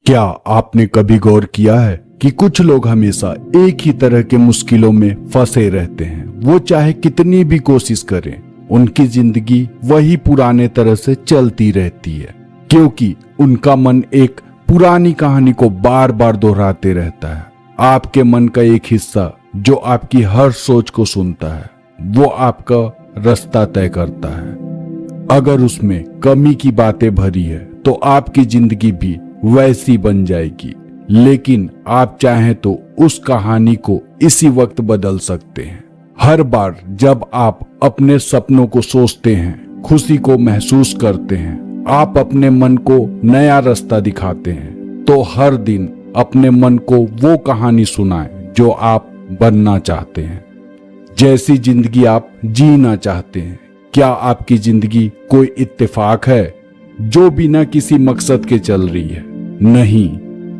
क्या आपने कभी गौर किया है कि कुछ लोग हमेशा एक ही तरह के मुश्किलों में फंसे रहते हैं। वो चाहे कितनी भी कोशिश करें, उनकी जिंदगी वही पुराने तरह से चलती रहती है, क्योंकि उनका मन एक पुरानी कहानी को बार बार दोहराते रहता है। आपके मन का एक हिस्सा जो आपकी हर सोच को सुनता है, वो आपका रास्ता तय करता है। अगर उसमें कमी की बातें भरी है तो आपकी जिंदगी भी वैसी बन जाएगी। लेकिन आप चाहें तो उस कहानी को इसी वक्त बदल सकते हैं। हर बार जब आप अपने सपनों को सोचते हैं, खुशी को महसूस करते हैं, आप अपने मन को नया रास्ता दिखाते हैं, तो हर दिन अपने मन को वो कहानी सुनाएं जो आप बनना चाहते हैं, जैसी जिंदगी आप जीना चाहते हैं। क्या आपकी जिंदगी कोई इत्तेफाक है जो बिना किसी मकसद के चल रही है? नहीं,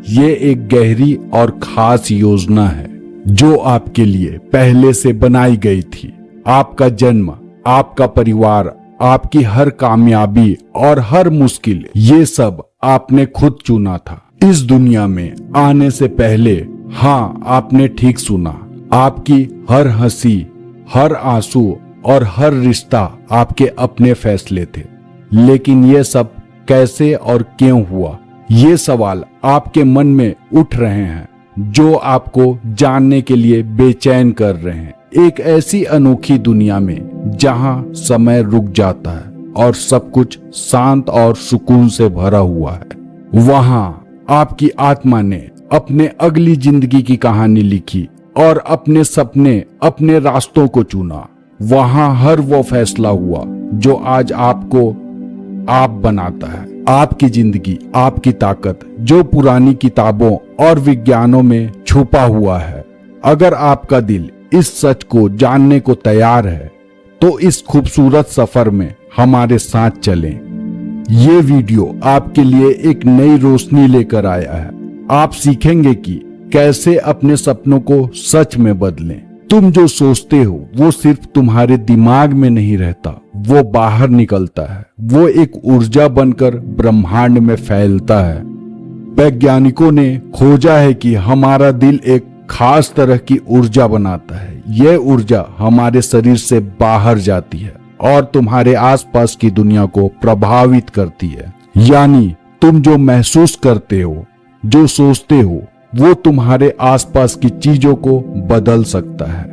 ये एक गहरी और खास योजना है जो आपके लिए पहले से बनाई गई थी। आपका जन्म, आपका परिवार, आपकी हर कामयाबी और हर मुश्किल, ये सब आपने खुद चुना था। इस दुनिया में आने से पहले, हाँ, आपने ठीक सुना, आपकी हर हंसी, हर आंसू और हर रिश्ता आपके अपने फैसले थे। लेकिन ये सब कैसे और क्यों हुआ, ये सवाल आपके मन में उठ रहे हैं, जो आपको जानने के लिए बेचैन कर रहे हैं। एक ऐसी अनोखी दुनिया में जहां समय रुक जाता है और सब कुछ शांत और सुकून से भरा हुआ है, वहां आपकी आत्मा ने अपने अगली जिंदगी की कहानी लिखी और अपने सपने, अपने रास्तों को चुना। वहां हर वो फैसला हुआ जो आज आपको आप बनाता है। आपकी जिंदगी, आपकी ताकत, जो पुरानी किताबों और विज्ञानों में छुपा हुआ है। अगर आपका दिल इस सच को जानने को तैयार है, तो इस खूबसूरत सफर में हमारे साथ चलें। ये वीडियो आपके लिए एक नई रोशनी लेकर आया है। आप सीखेंगे कि कैसे अपने सपनों को सच में बदलें। तुम जो सोचते हो वो सिर्फ तुम्हारे दिमाग में नहीं रहता, वो बाहर निकलता है। वो एक ऊर्जा बनकर ब्रह्मांड में फैलता है। वैज्ञानिकों ने खोजा है कि हमारा दिल एक खास तरह की ऊर्जा बनाता है। यह ऊर्जा हमारे शरीर से बाहर जाती है और तुम्हारे आसपास की दुनिया को प्रभावित करती है। यानी तुम जो महसूस करते हो, जो सोचते हो, वो तुम्हारे आसपास की चीजों को बदल सकता है।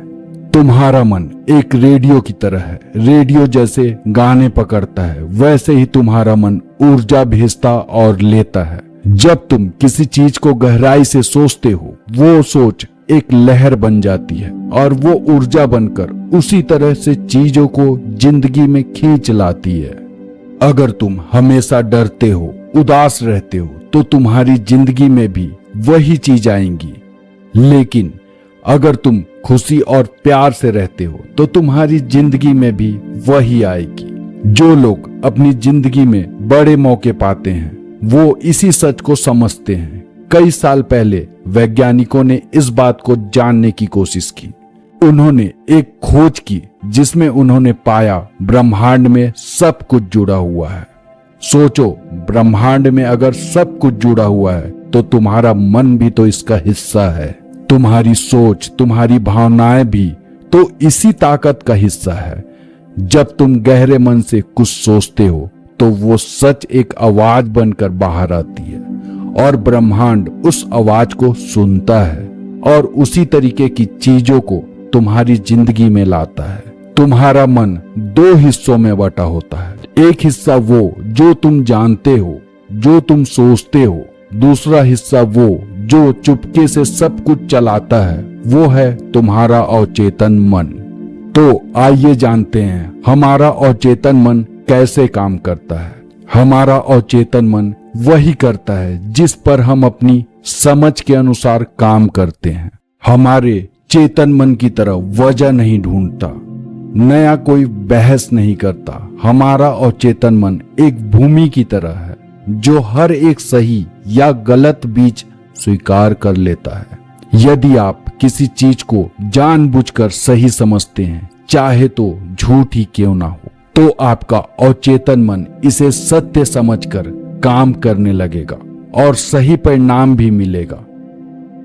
तुम्हारा मन एक रेडियो की तरह है। रेडियो जैसे गाने पकड़ता है, वैसे ही तुम्हारा मन ऊर्जा भेजता और लेता है। जब तुम किसी चीज को गहराई से सोचते हो, वो सोच एक लहर बन जाती है और वो ऊर्जा बनकर उसी तरह से चीजों को जिंदगी में खींच लाती है। अगर तुम हमेशा डरते हो, उदास रहते हो, तो तुम्हारी जिंदगी में भी वही चीज आएंगी। लेकिन अगर तुम खुशी और प्यार से रहते हो, तो तुम्हारी जिंदगी में भी वही आएगी। जो लोग अपनी जिंदगी में बड़े मौके पाते हैं, वो इसी सच को समझते हैं। कई साल पहले वैज्ञानिकों ने इस बात को जानने की कोशिश की। उन्होंने एक खोज की जिसमें उन्होंने पाया ब्रह्मांड में सब कुछ जुड़ा हुआ है। सोचो, ब्रह्मांड में अगर सब कुछ जुड़ा हुआ है, तो तुम्हारा मन भी तो इसका हिस्सा है। तुम्हारी सोच, तुम्हारी भावनाएं भी तो इसी ताकत का हिस्सा है। जब तुम गहरे मन से कुछ सोचते हो, तो वो सच एक आवाज बनकर बाहर आती है और ब्रह्मांड उस आवाज को सुनता है और उसी तरीके की चीजों को तुम्हारी जिंदगी में लाता है। तुम्हारा मन दो हिस्सों में बटा होता है। एक हिस्सा वो जो तुम जानते हो, जो तुम सोचते हो। दूसरा हिस्सा वो जो चुपके से सब कुछ चलाता है, वो है तुम्हारा अवचेतन मन। तो आइए जानते हैं हमारा अवचेतन मन कैसे काम करता है। हमारा अवचेतन मन वही करता है जिस पर हम अपनी समझ के अनुसार काम करते हैं। हमारे चेतन मन की तरह वजह नहीं ढूंढता, नया कोई बहस नहीं करता। हमारा अवचेतन मन एक भूमि की तरह है जो हर एक सही या गलत बीज स्वीकार कर लेता है। यदि आप किसी चीज को जानबूझकर सही समझते हैं, चाहे तो झूठ ही क्यों ना हो, तो आपका अवचेतन मन इसे सत्य समझकर काम करने लगेगा। और सही परिणाम भी मिलेगा,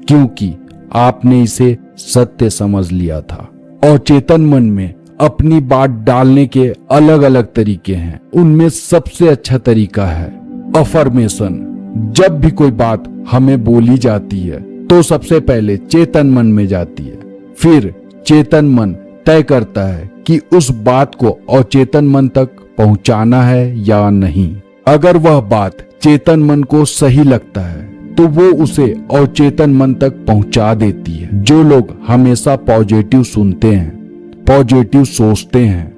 क्योंकि आपने इसे सत्य समझ लिया था। अवचेतन मन में अपनी बात डालने के अलग अलग तरीके हैं। उनमें सबसे अच्छा तरीका है अफर्मेशन। जब भी कोई बात हमें बोली जाती है तो सबसे पहले चेतन मन में जाती है, फिर चेतन मन तय करता है कि उस बात को अवचेतन मन तक पहुंचाना है या नहीं। अगर वह बात चेतन मन को सही लगता है तो वो उसे अवचेतन मन तक पहुंचा देती है। जो लोग हमेशा पॉजिटिव सुनते हैं, पॉजिटिव सोचते हैं,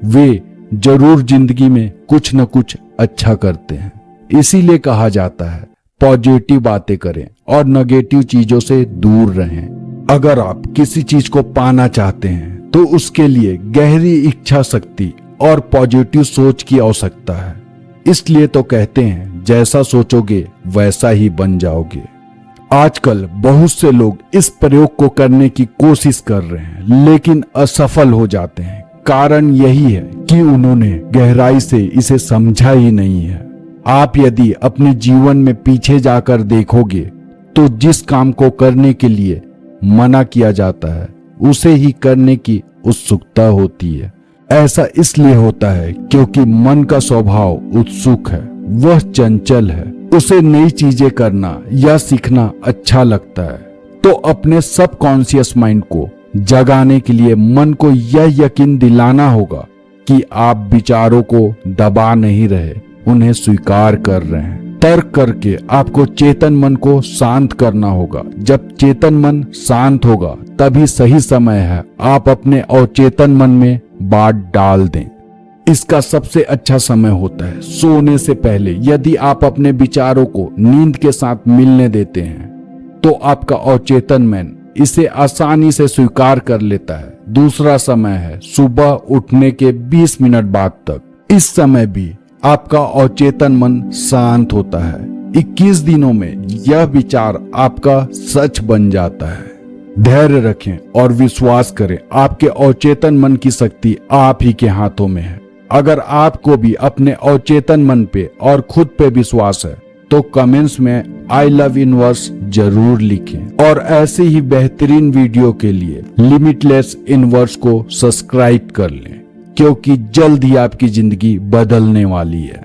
वे जरूर जिंदगी में कुछ न कुछ अच्छा करते हैं। इसीलिए कहा जाता है पॉजिटिव बातें करें और नेगेटिव चीजों से दूर रहें। अगर आप किसी चीज को पाना चाहते हैं तो उसके लिए गहरी इच्छा शक्ति और पॉजिटिव सोच की आवश्यकता है। इसलिए तो कहते हैं जैसा सोचोगे वैसा ही बन जाओगे। आजकल बहुत से लोग इस प्रयोग को करने की कोशिश कर रहे हैं लेकिन असफल हो जाते हैं। कारण यही है कि उन्होंने गहराई से इसे समझा ही नहीं है। आप यदि अपने जीवन में पीछे जाकर देखोगे तो जिस काम को करने के लिए मना किया जाता है उसे ही करने की उत्सुकता होती है। ऐसा इसलिए होता है क्योंकि मन का स्वभाव उत्सुक है, वह चंचल है, उसे नई चीजें करना या सीखना अच्छा लगता है। तो अपने सबकॉन्शियस माइंड को जगाने के लिए मन को यह यकीन दिलाना होगा कि आप विचारों को दबा नहीं रहे, उन्हें स्वीकार कर रहे हैं। तर्क करके आपको चेतन मन को शांत करना होगा। जब चेतन मन शांत होगा तभी सही समय है आप अपने अवचेतन मन में बात डाल दें। इसका सबसे अच्छा समय होता है सोने से पहले। यदि आप अपने विचारों को नींद के साथ मिलने देते हैं तो आपका अवचेतन मन इसे आसानी से स्वीकार कर लेता है। दूसरा समय है सुबह उठने के 20 मिनट बाद तक। इस समय भी आपका अवचेतन मन शांत होता है। 21 दिनों में यह विचार आपका सच बन जाता है। धैर्य रखें और विश्वास करें, आपके अवचेतन मन की शक्ति आप ही के हाथों में है। अगर आपको भी अपने अवचेतन मन पे और खुद पे विश्वास है तो कमेंट्स में आई लव यूनिवर्स जरूर लिखें। और ऐसे ही बेहतरीन वीडियो के लिए लिमिटलेस यूनिवर्स को सब्सक्राइब कर लें, क्योंकि जल्द ही आपकी जिंदगी बदलने वाली है।